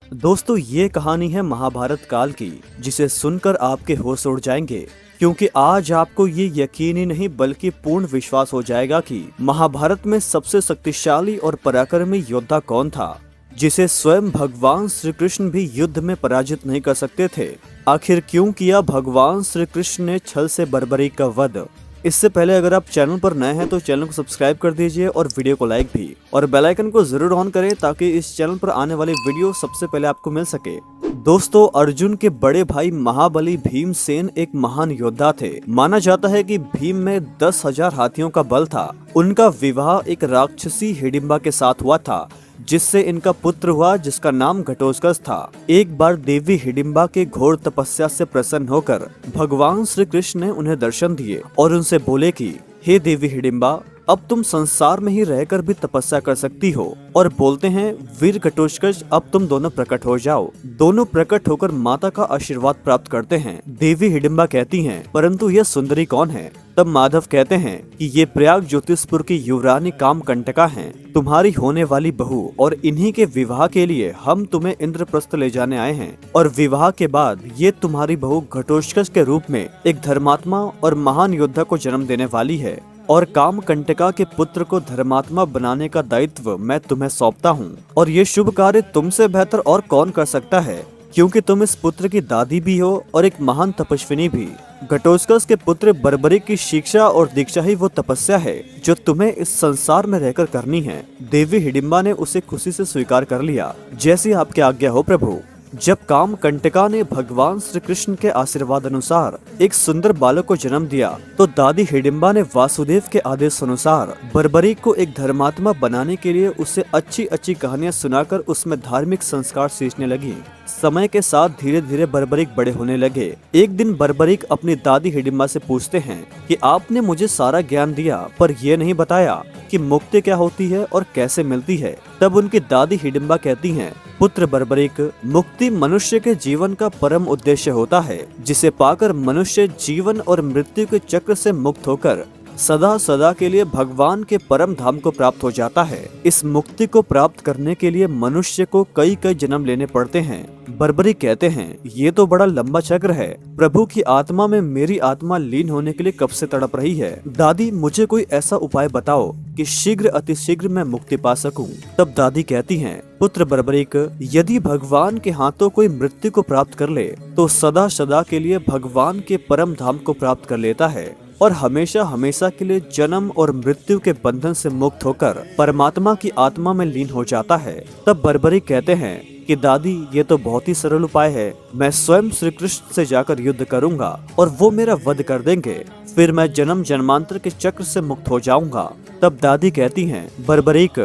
दोस्तों, ये कहानी है महाभारत काल की, जिसे सुनकर आपके होश उड़ जाएंगे। क्योंकि आज आपको ये यकीन ही नहीं बल्कि पूर्ण विश्वास हो जाएगा कि महाभारत में सबसे शक्तिशाली और पराक्रमी योद्धा कौन था, जिसे स्वयं भगवान श्री कृष्ण भी युद्ध में पराजित नहीं कर सकते थे। आखिर क्यों किया भगवान श्री कृष्ण ने छल से बर्बरी का वध। इससे पहले अगर आप चैनल पर नए हैं तो चैनल को सब्सक्राइब कर दीजिए और वीडियो को लाइक भी, और बेल आइकन को जरूर ऑन करें ताकि इस चैनल पर आने वाली वीडियो सबसे पहले आपको मिल सके। दोस्तों, अर्जुन के बड़े भाई महाबली भीमसेन एक महान योद्धा थे। माना जाता है कि भीम में 10,000 हाथियों का बल था। उनका विवाह एक राक्षसी हिडिंबा के साथ हुआ था, जिससे इनका पुत्र हुआ, जिसका नाम घटोत्कच था। एक बार देवी हिडिंबा के घोर तपस्या से प्रसन्न होकर भगवान श्री कृष्ण ने उन्हें दर्शन दिए और उनसे बोले कि हे देवी हिडिंबा, अब तुम संसार में ही रहकर भी तपस्या कर सकती हो। और बोलते हैं, वीर घटोत्कच, अब तुम दोनों प्रकट हो जाओ। दोनों प्रकट होकर माता का आशीर्वाद प्राप्त करते हैं। देवी हिडिंबा कहती हैं, परंतु यह सुंदरी कौन है? तब माधव कहते हैं कि ये प्रयाग ज्योतिषपुर की युवरानी कामकंटका हैं, तुम्हारी होने वाली बहू, और इन्हीं के विवाह के लिए हम तुम्हें इंद्रप्रस्थ ले जाने आए हैं। और विवाह के बाद ये तुम्हारी बहू घटोत्कच के रूप में एक धर्मात्मा और महान योद्धा को जन्म देने वाली है। और कामकंटका के पुत्र को धर्मात्मा बनाने का दायित्व मैं तुम्हें सौंपता हूँ। और ये शुभ कार्य तुमसे बेहतर और कौन कर सकता है, क्योंकि तुम इस पुत्र की दादी भी हो और एक महान तपस्विनी भी। घटोत्कच के पुत्र बर्बरी की शिक्षा और दीक्षा ही वो तपस्या है जो तुम्हें इस संसार में रहकर करनी है। देवी हिडिंबा ने उसे खुशी से स्वीकार कर लिया। जैसी आपकी आज्ञा हो प्रभु। जब कामकंटका ने भगवान श्री कृष्ण के आशीर्वाद अनुसार एक सुंदर बालक को जन्म दिया, तो दादी हिडिंबा ने वासुदेव के आदेश अनुसार बर्बरी को एक धर्मात्मा बनाने के लिए उसे अच्छी अच्छी कहानियां सुनाकर उसमें धार्मिक संस्कार सींचने लगी। समय के साथ धीरे धीरे बर्बरीक बड़े होने लगे। एक दिन बर्बरीक अपनी दादी हिडिंबा से पूछते हैं कि आपने मुझे सारा ज्ञान दिया, पर यह नहीं बताया कि मुक्ति क्या होती है और कैसे मिलती है। तब उनकी दादी हिडिंबा कहती हैं, पुत्र बर्बरीक, मुक्ति मनुष्य के जीवन का परम उद्देश्य होता है, जिसे पाकर मनुष्य जीवन और मृत्यु के चक्र से मुक्त होकर सदा सदा के लिए भगवान के परम धाम को प्राप्त हो जाता है। इस मुक्ति को प्राप्त करने के लिए मनुष्य को कई कई जन्म लेने पड़ते हैं। बर्बरी कहते हैं, ये तो बड़ा लंबा चक्र है। प्रभु की आत्मा में मेरी आत्मा लीन होने के लिए कब से तड़प रही है। दादी, मुझे कोई ऐसा उपाय बताओ कि शीघ्र अतिशीघ्र मैं मुक्ति पा सकूं। तब दादी कहती हैं, पुत्र बर्बरीक, यदि भगवान के हाथों कोई मृत्यु को प्राप्त कर ले तो सदा सदा के लिए भगवान के परम धाम को प्राप्त कर लेता है और हमेशा हमेशा के लिए जन्म और मृत्यु के बंधन से मुक्त होकर परमात्मा की आत्मा में लीन हो जाता है। तब बर्बरी कहते हैं कि दादी, ये तो बहुत ही सरल उपाय है। मैं स्वयं श्री कृष्ण से जाकर युद्ध करूंगा और वो मेरा वध कर देंगे। फिर मैं जन्म जन्मांतर के चक्र से मुक्त हो जाऊंगा। तब दादी कहती हैं, बर्बरीक,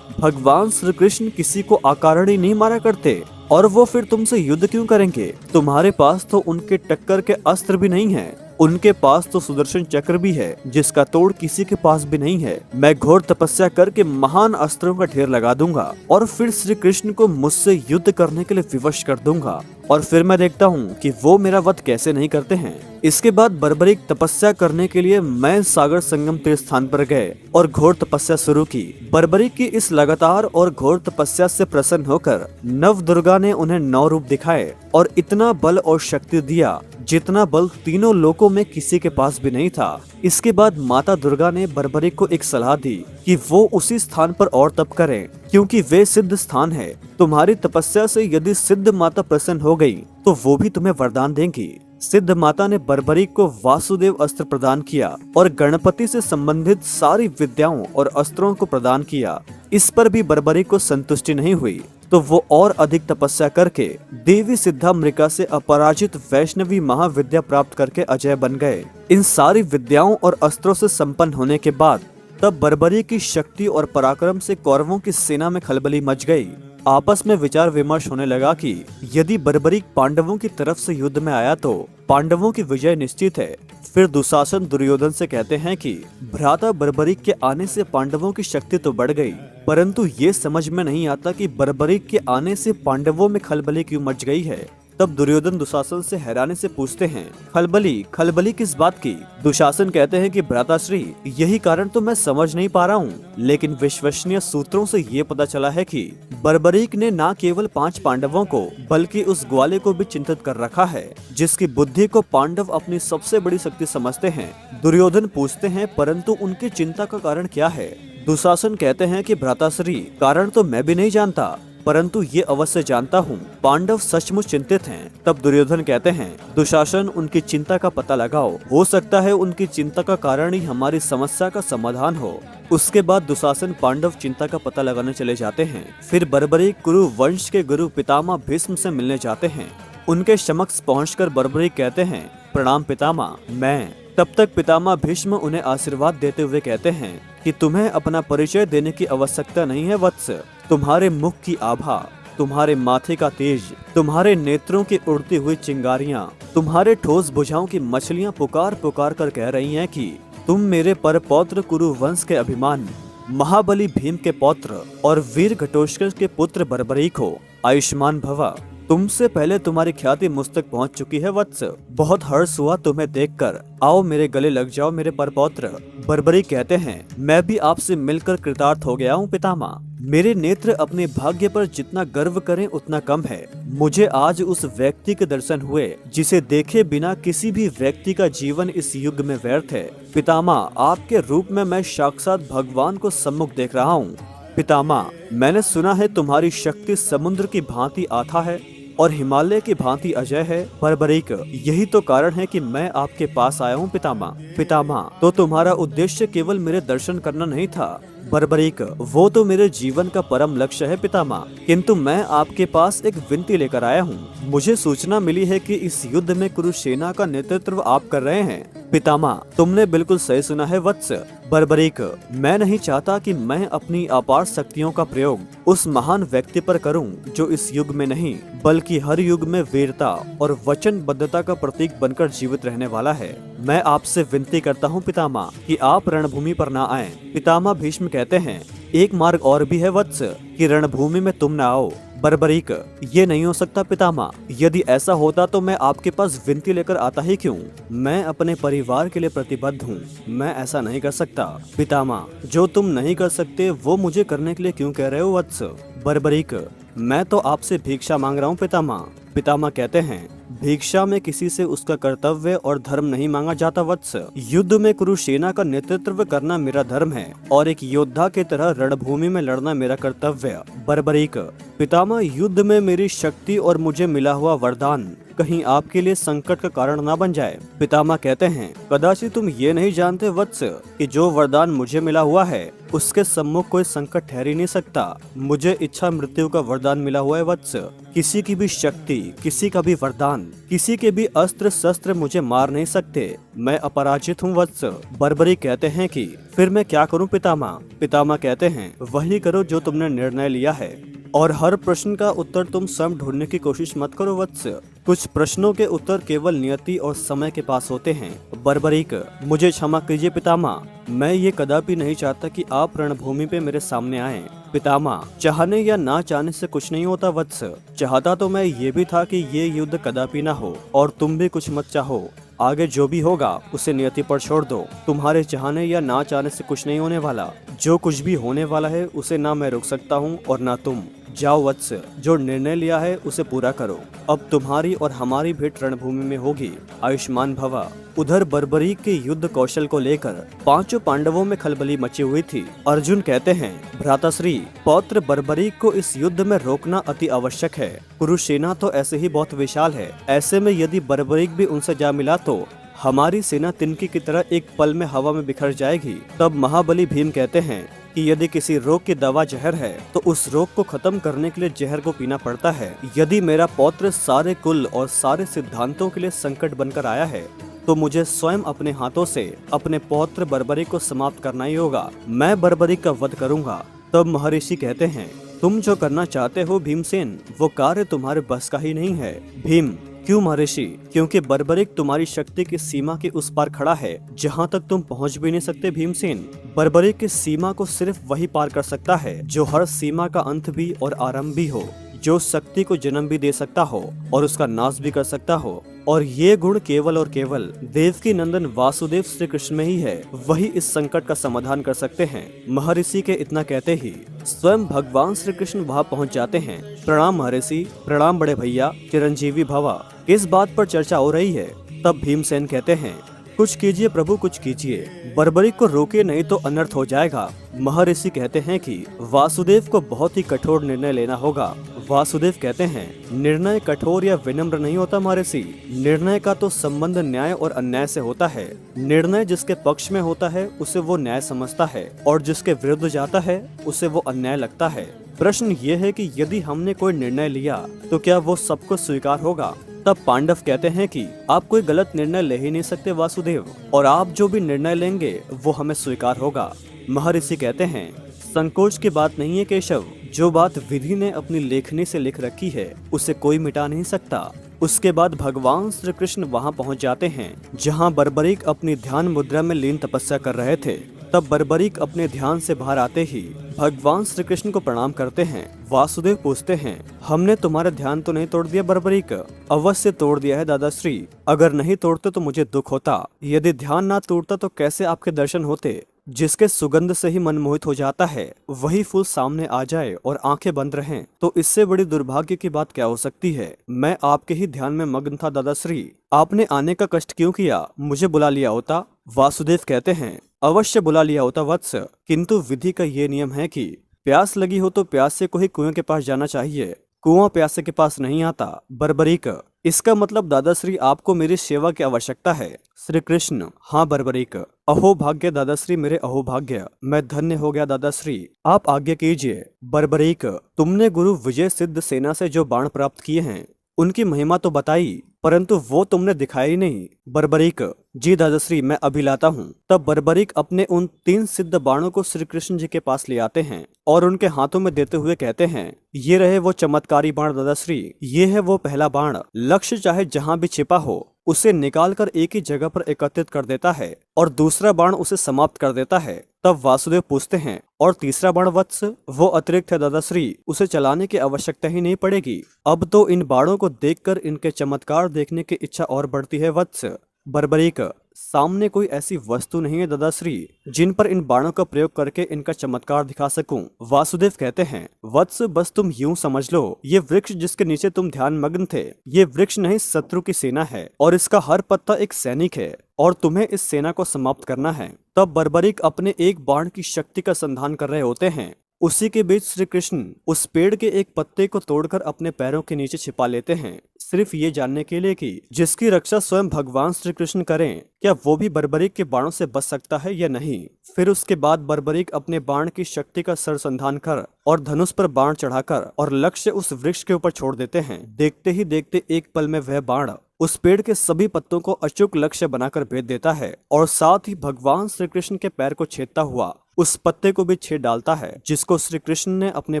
भगवान श्री कृष्ण किसी को अकारण ही नहीं मारा करते, और वो फिर तुमसे युद्ध क्यों करेंगे? तुम्हारे पास तो उनके टक्कर के अस्त्र भी नहीं है। उनके पास तो सुदर्शन चक्र भी है, जिसका तोड़ किसी के पास भी नहीं है। मैं घोर तपस्या करके महान अस्त्रों का ढेर लगा दूंगा और फिर श्री कृष्ण को मुझसे युद्ध करने के लिए विवश कर दूंगा, और फिर मैं देखता हूँ कि वो मेरा वध कैसे नहीं करते हैं। इसके बाद बर्बरीक तपस्या करने के लिए मैं सागर संगम तीर्थ स्थान पर गए और घोर तपस्या शुरू की। बर्बरीक की इस लगातार और घोर तपस्या से प्रसन्न होकर नव दुर्गा ने उन्हें 9 रूप दिखाए और इतना बल और शक्ति दिया जितना बल तीनों लोकों में किसी के पास भी नहीं था। इसके बाद माता दुर्गा ने बर्बरीक को एक सलाह दी कि वो उसी स्थान पर और तप करें, क्योंकि वे सिद्ध स्थान है। तुम्हारी तपस्या से यदि सिद्ध माता प्रसन्न हो गई तो वो भी तुम्हें वरदान देंगी। सिद्ध माता ने बर्बरीक को वासुदेव अस्त्र प्रदान किया और गणपति से संबंधित सारी विद्याओं और अस्त्रों को प्रदान किया। इस पर भी बर्बरीक को संतुष्टि नहीं हुई, तो वो और अधिक तपस्या करके देवी सिद्धाम्रिका से अपराजित वैष्णवी महाविद्या प्राप्त करके अजय बन गए। इन सारी विद्याओं और अस्त्रों से संपन्न होने के बाद तब बर्बरी की शक्ति और पराक्रम से कौरवों की सेना में खलबली मच गई। आपस में विचार विमर्श होने लगा कि यदि बर्बरीक पांडवों की तरफ से युद्ध में आया तो पांडवों की विजय निश्चित है। फिर दुशासन दुर्योधन से कहते हैं कि भ्राता बर्बरीक के आने से पांडवों की शक्ति तो बढ़ गई, परंतु ये समझ में नहीं आता कि बर्बरीक के आने से पांडवों में खलबली क्यों मच गई है। तब दुर्योधन दुशासन से हैरानी से पूछते हैं, खलबली खलबली किस बात की? दुशासन कहते हैं कि भ्राताश्री, यही कारण तो मैं समझ नहीं पा रहा हूँ, लेकिन विश्वसनीय सूत्रों से ये पता चला है कि बर्बरीक ने न केवल 5 पांडवों को बल्कि उस ग्वाले को भी चिंतित कर रखा है, जिसकी बुद्धि को पांडव अपनी सबसे बड़ी शक्ति समझते हैं। दुर्योधन पूछते हैं, परंतु उनकी चिंता का कारण क्या है? दुशासन कहते हैं कि भ्राताश्री, कारण तो मैं भी नहीं जानता, परंतु ये अवश्य जानता हूँ, पांडव सचमुच चिंतित हैं। तब दुर्योधन कहते हैं, दुशासन, उनकी चिंता का पता लगाओ, हो सकता है उनकी चिंता का कारण ही हमारी समस्या का समाधान हो। उसके बाद दुशासन पांडव चिंता का पता लगाने चले जाते हैं। फिर बर्बरीक कुरु वंश के गुरु पितामह भीष्म से मिलने जाते हैं। उनके समक्ष पहुंचकर बर्बरीक कहते हैं, प्रणाम पितामह, मैं। तब तक पितामह भीष्म उन्हें आशीर्वाद देते हुए कहते हैं कि तुम्हें अपना परिचय देने की आवश्यकता नहीं है वत्स। तुम्हारे मुख की आभा, तुम्हारे माथे का तेज, तुम्हारे नेत्रों की उड़ती हुई चिंगारियां, तुम्हारे ठोस भुजाओं की मछलियां पुकार पुकार कर कह रही हैं कि तुम मेरे परपौत्र कुरु वंश के अभिमान, महाबली भीम के पौत्र और वीर घटोत्कच के पुत्र बर्बरीक हो। आयुष्मान भवा। तुमसे पहले तुम्हारी ख्याति मुझ तक पहुंच चुकी है वत्स। बहुत हर्ष हुआ तुम्हें देखकर। आओ मेरे गले लग जाओ मेरे परपौत्र। बर्बरीक कहते हैं, मैं भी आपसे मिलकर कृतार्थ हो गया हूँ पितामह। मेरे नेत्र अपने भाग्य पर जितना गर्व करें उतना कम है। मुझे आज उस व्यक्ति के दर्शन हुए जिसे देखे बिना किसी भी व्यक्ति का जीवन इस युग में व्यर्थ है। पितामह, आपके रूप में मैं साक्षात भगवान को सम्मुख देख रहा हूँ। पितामह, मैंने सुना है तुम्हारी शक्ति समुद्र की भांति आथा है और हिमालय की भांति अजय है। बर्बरीक, यही तो कारण है कि मैं आपके पास आया हूँ पितामह। पितामह, तो तुम्हारा उद्देश्य केवल मेरे दर्शन करना नहीं था? बर्बरीक, वो तो मेरे जीवन का परम लक्ष्य है पितामह, किंतु मैं आपके पास एक विनती लेकर आया हूँ। मुझे सूचना मिली है कि इस युद्ध में कुरुसेना का नेतृत्व आप कर रहे हैं। पितामह, तुमने बिल्कुल सही सुना है वत्स। बर्बरीक, मैं नहीं चाहता कि मैं अपनी अपार शक्तियों का प्रयोग उस महान व्यक्ति पर करूं जो इस युग में नहीं बल्कि हर युग में वीरता और वचनबद्धता का प्रतीक बनकर जीवित रहने वाला है। मैं आपसे विनती करता हूं पितामह कि आप रणभूमि पर ना आएं। पितामह भीष्म कहते हैं, एक मार्ग और भी है वत्स कि रणभूमि में तुम न आओ। बर्बरीक, ये नहीं हो सकता पितामह। यदि ऐसा होता तो मैं आपके पास विनती लेकर आता ही क्यों? मैं अपने परिवार के लिए प्रतिबद्ध हूँ, मैं ऐसा नहीं कर सकता। पितामह, जो तुम नहीं कर सकते वो मुझे करने के लिए क्यों कह रहे हो वत्स? बर्बरीक, मैं तो आपसे भिक्षा मांग रहा हूँ पितामह। पितामह कहते हैं, भिक्षा में किसी से उसका कर्तव्य और धर्म नहीं मांगा जाता वत्स। युद्ध में कुरुसेना का नेतृत्व करना मेरा धर्म है और एक योद्धा की तरह रणभूमि में लड़ना मेरा कर्तव्य। बर्बरीक, पितामह, युद्ध में मेरी शक्ति और मुझे मिला हुआ वरदान कहीं आपके लिए संकट का कारण ना बन जाए। पितामह कहते हैं, कदाचित तुम ये नहीं जानते वत्स कि जो वरदान मुझे मिला हुआ है उसके सम्मुख कोई संकट ठहर ही नहीं सकता। मुझे इच्छा मृत्यु का वरदान मिला हुआ है वत्स। किसी की भी शक्ति, किसी का भी वरदान, किसी के भी अस्त्र शस्त्र मुझे मार नहीं सकते। मैं अपराजित हूँ वत्स। बर्बरीक कहते हैं कि फिर मैं क्या करूँ पितामह? पितामह कहते हैं, वही करो जो तुमने निर्णय लिया है और हर प्रश्न का उत्तर तुम स्वयं ढूंढने की कोशिश मत करो वत्स। कुछ प्रश्नों के उत्तर केवल नियति और समय के पास होते हैं। बर्बरीक, मुझे क्षमा कीजिए पितामह, मैं ये कदापि नहीं चाहता कि आप रणभूमि पे मेरे सामने आएं। पितामह, चाहने या ना चाहने से कुछ नहीं होता वत्स। चाहता तो मैं ये भी था कि ये युद्ध कदापि ना हो और तुम भी कुछ मत चाहो। आगे जो भी होगा उसे नियति पर छोड़ दो। तुम्हारे चाहने या ना चाहने से कुछ नहीं होने वाला। जो कुछ भी होने वाला है उसे ना मैं रोक सकता हूँ और ना तुम। जाओ वत्स, जो निर्णय लिया है उसे पूरा करो। अब तुम्हारी और हमारी भेंट रणभूमि में होगी। आयुष्मान भवा। उधर बर्बरीक के युद्ध कौशल को लेकर 5 पांडवों में खलबली मची हुई थी। अर्जुन कहते हैं, भ्राताश्री, पौत्र बर्बरीक को इस युद्ध में रोकना अति आवश्यक है। कुरुसेना तो ऐसे ही बहुत विशाल है। ऐसे में यदि बर्बरीक भी उनसे जा मिला तो हमारी सेना तिनकी की तरह एक पल में हवा में बिखर जाएगी। तब महाबली भीम कहते हैं कि यदि किसी रोग की दवा जहर है तो उस रोग को खत्म करने के लिए जहर को पीना पड़ता है। यदि मेरा पौत्र सारे कुल और सारे सिद्धांतों के लिए संकट बनकर आया है तो मुझे स्वयं अपने हाथों से अपने पौत्र बर्बरीक को समाप्त करना ही होगा। मैं बर्बरीक का वध करूंगा। तब महर्षि कहते हैं, तुम जो करना चाहते हो भीमसेन, वो कार्य तुम्हारे बस का ही नहीं है। भीम, क्यों महर्षि? क्योंकि बर्बरीक तुम्हारी शक्ति की सीमा के उस पार खड़ा है जहां तक तुम पहुंच भी नहीं सकते भीमसेन। बर्बरीक की सीमा को सिर्फ वही पार कर सकता है जो हर सीमा का अंत भी और आरंभ भी हो। जो शक्ति को जन्म भी दे सकता हो और उसका नाश भी कर सकता हो। और ये गुण केवल और केवल देवकी नंदन वासुदेव श्री कृष्ण में ही है। वही इस संकट का समाधान कर सकते हैं। महर्षि के इतना कहते ही स्वयं भगवान श्री कृष्ण वहाँ पहुँच जाते हैं। प्रणाम महर्षि, प्रणाम बड़े भैया, चिरंजीवी भवा। किस बात पर चर्चा हो रही है? तब भीमसेन कहते हैं, कुछ कीजिए प्रभु, कुछ कीजिए, बर्बरी को रोके नहीं तो अनर्थ हो जाएगा। महर्षि कहते हैं कि वासुदेव को बहुत ही कठोर निर्णय लेना होगा। वासुदेव कहते हैं, निर्णय कठोर या विनम्र नहीं होता महर्षि, निर्णय का तो संबंध न्याय और अन्याय से होता है। निर्णय जिसके पक्ष में होता है उसे वो न्याय समझता है और जिसके विरुद्ध जाता है उसे वो अन्याय लगता है। प्रश्न ये है कि यदि हमने कोई निर्णय लिया तो क्या वो सबको स्वीकार होगा? तब पांडव कहते हैं कि आप कोई गलत निर्णय ले ही नहीं सकते वासुदेव, और आप जो भी निर्णय लेंगे वो हमें स्वीकार होगा। महर्षि कहते हैं, संकोच की बात नहीं है केशव, जो बात विधि ने अपनी लेखनी से लिख रखी है उसे कोई मिटा नहीं सकता। उसके बाद भगवान श्री कृष्ण वहाँ पहुँच जाते हैं जहाँ बर्बरीक अपनी ध्यान मुद्रा में लीन तपस्या कर रहे थे। तब बर्बरीक अपने ध्यान से बाहर आते ही भगवान श्री कृष्ण को प्रणाम करते हैं। वासुदेव पूछते हैं, हमने तुम्हारा ध्यान तो नहीं तोड़ दिया बर्बरीक? अवश्य तोड़ दिया है दादाश्री, अगर नहीं तोड़ते तो मुझे दुख होता। यदि ध्यान ना टूटता तो कैसे आपके दर्शन होते? जिसके सुगंध से ही मन मोहित हो जाता है वही फूल सामने आ जाए और आंखें बंद रहें तो इससे बड़ी दुर्भाग्य की बात क्या हो सकती है? मैं आपके ही ध्यान में मग्न था दादाश्री, आपने आने का कष्ट क्यों किया? मुझे बुला लिया होता। वासुदेव कहते हैं, अवश्य बुला लिया होता वत्स, किंतु विधि का ये नियम है कि प्यास लगी हो तो प्यासे को ही कुएं के पास जाना चाहिए, कुआं प्यासे के पास नहीं आता। बर्बरीक, इसका मतलब दादाश्री आपको मेरी सेवा की आवश्यकता है। श्री कृष्ण, हाँ बर्बरीक। अहो भाग्य दादाश्री, मेरे अहो भाग्य, मैं धन्य हो गया दादाश्री, आप आज्ञा कीजिए। बर्बरीक, तुमने गुरु विजय सिद्ध सेना से जो बाण प्राप्त किए हैं उनकी महिमा तो बताई, परंतु वो तुमने दिखाई नहीं। बर्बरीक, जी दादाश्री, मैं अभी लाता हूँ। तब बर्बरीक अपने उन 3 सिद्ध बाणों को श्री कृष्ण जी के पास ले आते हैं और उनके हाथों में देते हुए कहते हैं, ये रहे वो चमत्कारी बाण दादाश्री, ये है वो पहला बाण, लक्ष्य चाहे जहाँ भी छिपा हो उसे निकालकर एक ही जगह पर एकत्रित कर देता है और दूसरा बाण उसे समाप्त कर देता है। तब वासुदेव पूछते हैं, और तीसरा बाण वत्स? वो अतिरिक्त है दादाश्री, उसे चलाने की आवश्यकता ही नहीं पड़ेगी। अब तो इन बाणों को देखकर इनके चमत्कार देखने की इच्छा और बढ़ती है वत्स। बर्बरीक, सामने कोई ऐसी वस्तु नहीं है दादाश्री जिन पर इन बाणों का प्रयोग करके इनका चमत्कार दिखा सकूं। वासुदेव कहते हैं, वत्स बस तुम यूं समझ लो, ये वृक्ष जिसके नीचे तुम ध्यान मग्न थे, ये वृक्ष नहीं शत्रु की सेना है और इसका हर पत्ता एक सैनिक है और तुम्हें इस सेना को समाप्त करना है। तब बर्बरीक अपने एक बाण की शक्ति का संधान कर रहे होते हैं। उसी के बीच श्री कृष्ण उस पेड़ के एक पत्ते को तोड़कर अपने पैरों के नीचे छिपा लेते हैं, सिर्फ ये जानने के लिए कि जिसकी रक्षा स्वयं भगवान श्री कृष्ण करें, क्या वो भी बर्बरीक के बाणों से बच सकता है या नहीं। फिर उसके बाद बर्बरीक अपने बाण की शक्ति का सरसंधान कर और धनुष पर बाण चढ़ाकर और लक्ष्य उस वृक्ष के ऊपर छोड़ देते हैं। देखते ही देखते एक पल में वह बाण उस पेड़ के सभी पत्तों को अचूक लक्ष्य बनाकर भेद देता है और साथ ही भगवान श्री कृष्ण के पैर को छेदता हुआ उस पत्ते को भी छेद डालता है जिसको श्री कृष्ण ने अपने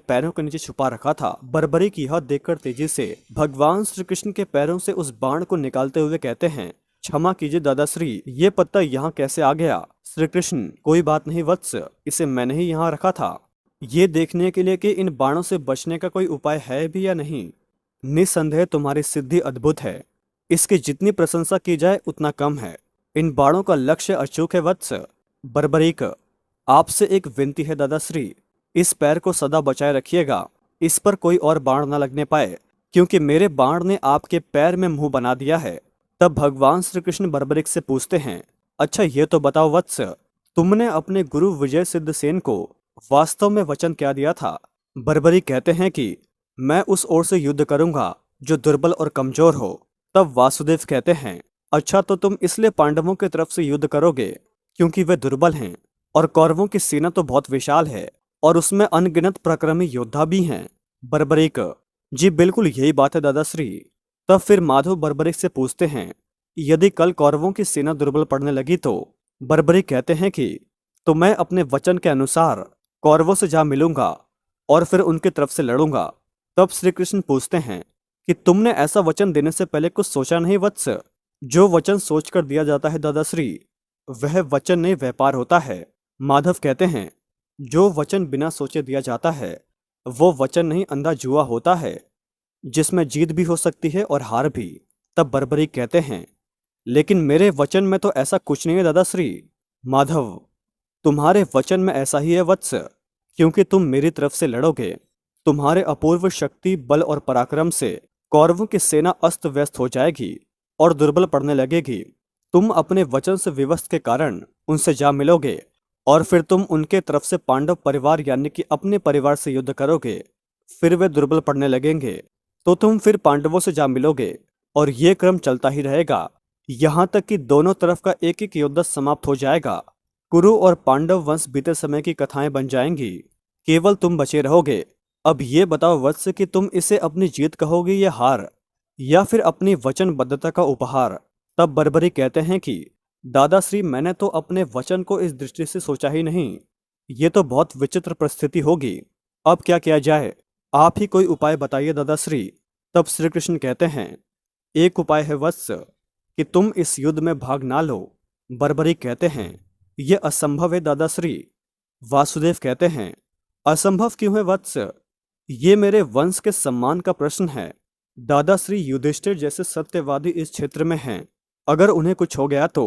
पैरों के नीचे छुपा रखा था। बर्बरीक यह देखकर तेजी से भगवान श्री कृष्ण के पैरों से उस बाण को निकालते हुए कहते हैं, क्षमा कीजिए दादाश्री, ये पत्ता यहाँ कैसे आ गया? श्री कृष्ण, कोई बात नहीं वत्स, इसे मैंने ही यहाँ रखा था, ये देखने के लिए कि इन बाणों से बचने का कोई उपाय है भी या नहीं। निसंदेह तुम्हारी सिद्धि अद्भुत है, इसकी जितनी प्रशंसा की जाए उतना कम है। इन बाणों का लक्ष्य अचूक है वत्स। बर्बरीक, आपसे एक विनती है दादाश्री, इस पैर को सदा बचाए रखिएगा, इस पर कोई और बाण न लगने पाए, क्योंकि मेरे बाण ने आपके पैर में मुंह बना दिया है। तब भगवान श्री कृष्ण बर्बरीक से पूछते हैं, अच्छा ये तो बताओ वत्स, तुमने अपने गुरु विजय सिद्ध सेन को वास्तव में वचन क्या दिया था? बर्बरीक कहते हैं कि मैं उस ओर से युद्ध करूंगा जो दुर्बल और कमजोर हो। तब वासुदेव कहते हैं, अच्छा तो तुम इसलिए पांडवों की तरफ से युद्ध करोगे क्योंकि वे दुर्बल हैं और कौरवों की सेना तो बहुत विशाल है और उसमें अनगिनत पराक्रमी योद्धा भी हैं। बर्बरीक, जी बिल्कुल यही बात है दादाश्री। तब फिर माधव बर्बरीक से पूछते हैं, यदि कल कौरवों की सेना दुर्बल पड़ने लगी तो? बर्बरीक कहते हैं कि तो मैं अपने वचन के अनुसार कौरवों से जा मिलूंगा और फिर उनकी तरफ से लड़ूंगा। तब श्री कृष्ण पूछते हैं कि तुमने ऐसा वचन देने से पहले कुछ सोचा नहीं वत्स? जो वचन सोचकर दिया जाता है दादाश्री, वह वचन नहीं व्यापार होता है। माधव कहते हैं, जो वचन बिना सोचे दिया जाता है वो वचन नहीं अंधा जुआ होता है। जिसमें जीत भी हो सकती है और हार भी। तब बर्बरीक कहते हैं, लेकिन मेरे वचन में तो ऐसा कुछ नहीं है दादाश्री। माधव, तुम्हारे वचन में ऐसा ही है वत्स, क्योंकि तुम मेरी तरफ से लड़ोगे। तुम्हारे अपूर्व शक्ति, बल और पराक्रम से कौरवों की सेना अस्त व्यस्त हो जाएगी और दुर्बल पड़ने लगेगी। तुम अपने वचन से विवश के कारण उनसे जा मिलोगे और फिर तुम उनके तरफ से पांडव परिवार यानी कि अपने परिवार से युद्ध करोगे। फिर वे दुर्बल पड़ने लगेंगे तो तुम फिर पांडवों से जा मिलोगे और ये क्रम चलता ही रहेगा, यहाँ तक कि दोनों तरफ का एक एक युद्ध समाप्त हो जाएगा। कुरु और पांडव वंश बीते समय की कथाएं बन जाएंगी। केवल तुम बचे रहोगे। अब ये बताओ वत्स कि तुम इसे अपनी जीत कहोगे या हार, या फिर अपनी वचनबद्धता का उपहार। तब बर्बरी कहते हैं कि दादाश्री, मैंने तो अपने वचन को इस दृष्टि से सोचा ही नहीं। ये तो बहुत विचित्र परिस्थिति होगी। अब क्या किया जाए? आप ही कोई उपाय बताइए दादाश्री। तब श्री कृष्ण कहते हैं, एक उपाय है वत्स, कि तुम इस युद्ध में भाग ना लो। बर्बरी कहते हैं, यह असंभव है दादाश्री। वासुदेव कहते हैं, असंभव क्यों है वत्स? ये मेरे वंश के सम्मान का प्रश्न है। दादाश्री युधिष्ठिर जैसे सत्यवादी इस क्षेत्र में हैं। अगर उन्हें कुछ हो गया तो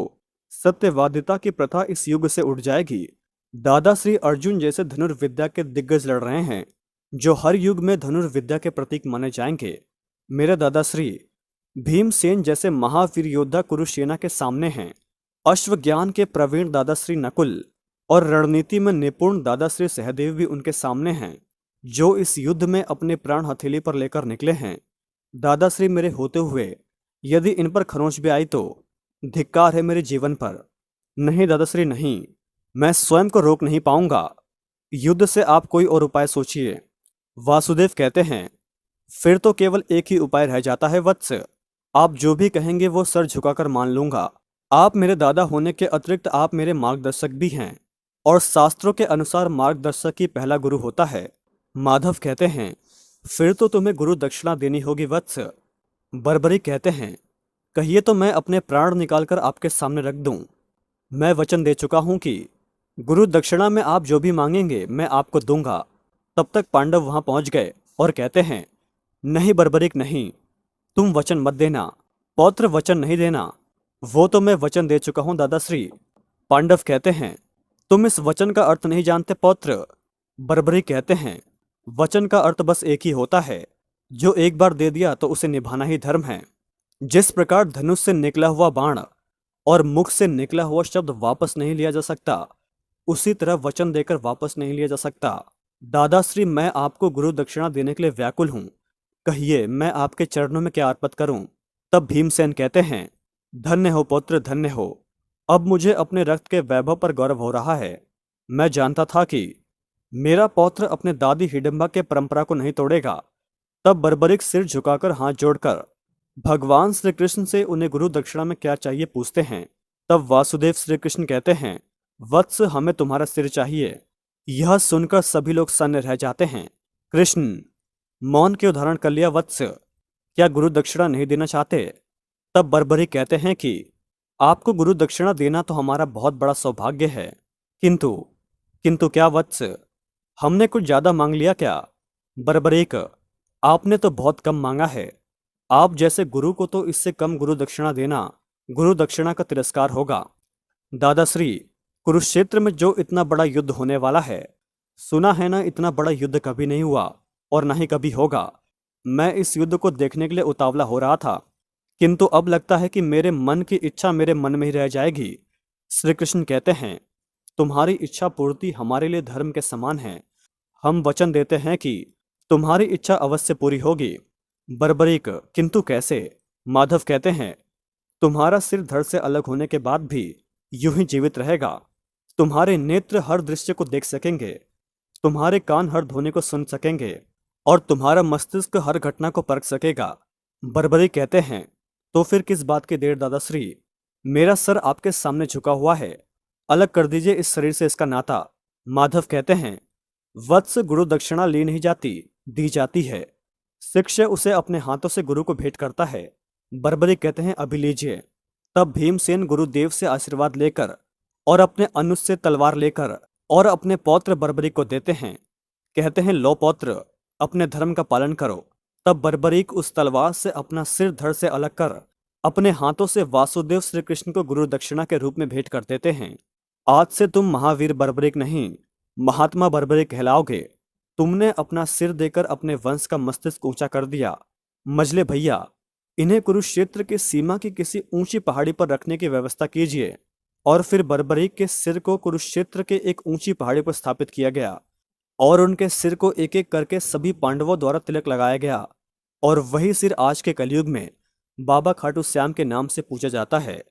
सत्यवादिता की प्रथा इस युग से उठ जाएगी। दादाश्री अर्जुन जैसे धनुर्विद्या के दिग्गज लड़ रहे हैं, जो हर युग में धनुर्विद्या के प्रतीक माने जाएंगे। मेरे दादाश्री भीमसेन जैसे महावीर योद्धा कुरुसेना के सामने हैं। अश्वज्ञान के प्रवीण दादाश्री नकुल और रणनीति में निपुण दादाश्री सहदेव भी उनके सामने हैं, जो इस युद्ध में अपने प्राण हथेली पर लेकर निकले हैं। दादाश्री मेरे होते हुए यदि इन पर खरोंच भी आई तो धिक्कार है मेरे जीवन पर। नहीं दादाश्री नहीं, मैं स्वयं को रोक नहीं पाऊंगा। युद्ध से आप कोई और उपाय सोचिए। वासुदेव कहते हैं, फिर तो केवल एक ही उपाय रह जाता है वत्स। आप जो भी कहेंगे वो सर झुकाकर मान लूंगा। आप मेरे दादा होने के अतिरिक्त आप मेरे मार्गदर्शक भी हैं, और शास्त्रों के अनुसार मार्गदर्शक ही पहला गुरु होता है। माधव कहते हैं, फिर तो तुम्हें गुरु दक्षिणा देनी होगी वत्स। बर्बरी कहते हैं, कहिए तो मैं अपने प्राण निकालकर आपके सामने रख दूं। मैं वचन दे चुका हूं कि गुरु दक्षिणा में आप जो भी मांगेंगे मैं आपको दूंगा। तब तक पांडव वहां पहुंच गए और कहते हैं, नहीं बर्बरिक नहीं, तुम वचन मत देना। पौत्र वचन नहीं देना। वो तो मैं वचन दे चुका हूं दादाश्री। पांडव कहते हैं, तुम इस वचन का अर्थ नहीं जानते पौत्र। बर्बरी कहते हैं, वचन का अर्थ बस एक ही होता है, जो एक बार दे दिया तो उसे निभाना ही धर्म है। जिस प्रकार धनुष से निकला हुआ बाण और मुख से निकला हुआ शब्द वापस नहीं लिया जा सकता, उसी तरह वचन देकर वापस नहीं लिया जा सकता। दादाश्री, मैं आपको गुरु दक्षिणा देने के लिए व्याकुल हूं। कहिए, मैं आपके चरणों में क्या अर्पित करूं? तब भीमसेन कहते हैं, धन्य हो पुत्र, धन्य हो। अब मुझे अपने रक्त के वैभव पर गौरव हो रहा है। मैं जानता था कि मेरा पौत्र अपने दादी हिडिंबा के परंपरा को नहीं तोड़ेगा। तब बर्बरिक सिर झुकाकर हाथ जोड़कर भगवान श्री कृष्ण से उन्हें गुरु दक्षिणा में क्या चाहिए पूछते हैं। तब वासुदेव श्री कृष्ण कहते हैं, वत्स, हमें तुम्हारा सिर चाहिए। यह सुनकर सभी लोग सन्न रह जाते हैं। कृष्ण, मौन के उदाहरण कर लिया वत्स, क्या गुरु दक्षिणा नहीं देना चाहते? तब बर्बरी कहते हैं कि आपको गुरु दक्षिणा देना तो हमारा बहुत बड़ा सौभाग्य है, किंतु किंतु क्या वत्स, हमने कुछ ज्यादा मांग लिया क्या? बर्बरीक, आपने तो बहुत कम मांगा है। आप जैसे गुरु को तो इससे कम गुरु दक्षिणा देना गुरु दक्षिणा का तिरस्कार होगा। दादाश्री, कुरुक्षेत्र में जो इतना बड़ा युद्ध होने वाला है, सुना है ना, इतना बड़ा युद्ध कभी नहीं हुआ और ना ही कभी होगा। मैं इस युद्ध को देखने के लिए उतावला हो रहा था, किंतु अब लगता है कि मेरे मन की इच्छा मेरे मन में ही रह जाएगी। श्री कृष्ण कहते हैं, तुम्हारी इच्छा पूर्ति हमारे लिए धर्म के समान है। हम वचन देते हैं कि तुम्हारी इच्छा अवश्य पूरी होगी। बर्बरीक, किंतु कैसे? माधव कहते हैं, तुम्हारा सिर धड़ से अलग होने के बाद भी यूं ही जीवित रहेगा। तुम्हारे नेत्र हर दृश्य को देख सकेंगे, तुम्हारे कान हर ध्वनि को सुन सकेंगे, और तुम्हारा मस्तिष्क हर घटना को परख सकेगा। बर्बरी कहते हैं, तो फिर किस बात की देर दादाश्री? मेरा सर आपके सामने झुका हुआ है, अलग कर दीजिए इस शरीर से इसका नाता। माधव कहते हैं, वत्स, गुरु दक्षिणा ली नहीं जाती, दी जाती है। शिष्य उसे अपने हाथों से गुरु को भेंट करता है। बर्बरी कहते हैं, अभी लीजिए। तब भीमसेन गुरुदेव से आशीर्वाद लेकर और अपने अनुज से तलवार लेकर और अपने पौत्र बर्बरी को देते हैं। कहते हैं, लो पौत्र, अपने धर्म का पालन करो। तब बर्बरीक उस तलवार से अपना सिर धड़ से अलग कर अपने हाथों से वासुदेव श्री कृष्ण को गुरु दक्षिणा के रूप में भेंट कर देते हैं। आज से तुम महावीर बर्बरीक नहीं, महात्मा बर्बरीक कहलाओगे। तुमने अपना सिर देकर अपने वंश का मस्तिष्क ऊंचा कर दिया। मजले भैया, इन्हें कुरुक्षेत्र की सीमा की किसी ऊंची पहाड़ी पर रखने की व्यवस्था कीजिए। और फिर बर्बरीक के सिर को कुरुक्षेत्र के एक ऊंची पहाड़ी पर स्थापित किया गया और उनके सिर को एक एक करके सभी पांडवों द्वारा तिलक लगाया गया। और वही सिर आज के कलयुग में बाबा खाटू श्याम के नाम से पूजा जाता है।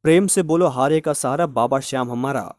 प्रेम से बोलो, हारे का सहारा बाबा श्याम हमारा।